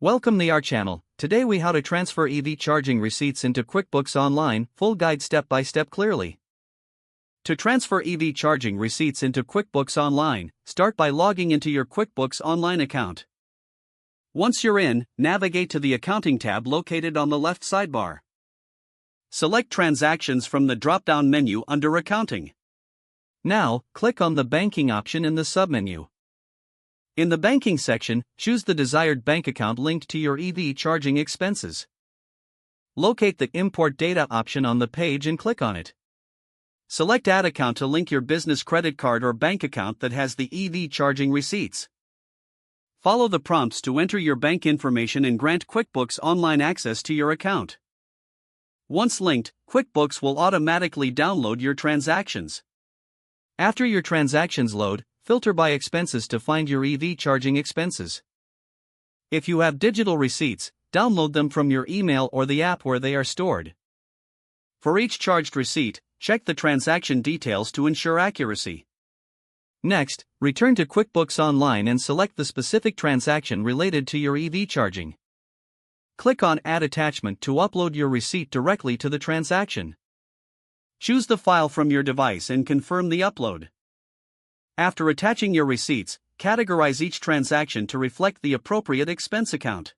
Welcome to our channel. Today we how to transfer EV charging receipts into QuickBooks Online, full guide step by step clearly. To transfer EV charging receipts into QuickBooks Online, start by logging into your QuickBooks Online account. Once you're in, navigate to the Accounting tab located on the left sidebar. Select Transactions from the drop-down menu under Accounting. Now, click on the Banking option in the submenu. In the Banking section, choose the desired bank account linked to your EV charging expenses. Locate the Import Data option on the page and click on it. Select Add Account to link your business credit card or bank account that has the EV charging receipts. Follow the prompts to enter your bank information and grant QuickBooks Online access to your account. Once linked, QuickBooks will automatically download your transactions. After your transactions load, filter by expenses to find your EV charging expenses. If you have digital receipts, download them from your email or the app where they are stored. For each charged receipt, check the transaction details to ensure accuracy. Next, return to QuickBooks Online and select the specific transaction related to your EV charging. Click on Add Attachment to upload your receipt directly to the transaction. Choose the file from your device and confirm the upload. After attaching your receipts, categorize each transaction to reflect the appropriate expense account.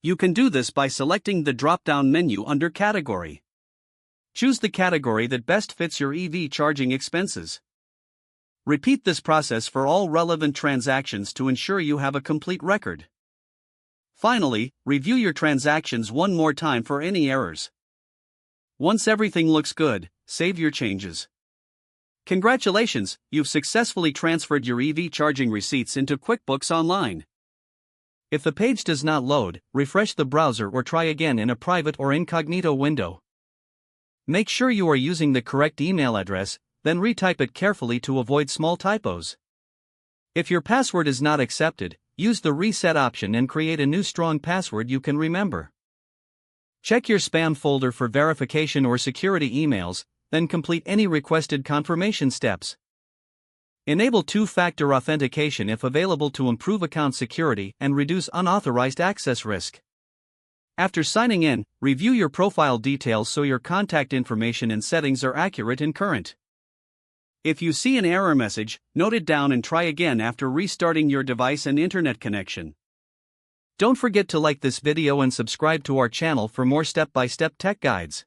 You can do this by selecting the drop-down menu under Category. Choose the category that best fits your EV charging expenses. Repeat this process for all relevant transactions to ensure you have a complete record. Finally, review your transactions one more time for any errors. Once everything looks good, save your changes. Congratulations, you've successfully transferred your EV charging receipts into QuickBooks Online. If the page does not load, refresh the browser or try again in a private or incognito window. Make sure you are using the correct email address, then retype it carefully to avoid small typos. If your password is not accepted, use the reset option and create a new strong password you can remember. Check your spam folder for verification or security emails, then complete any requested confirmation steps. Enable two-factor authentication if available to improve account security and reduce unauthorized access risk. After signing in, review your profile details so your contact information and settings are accurate and current. If you see an error message, note it down and try again after restarting your device and internet connection. Don't forget to like this video and subscribe to our channel for more step-by-step tech guides.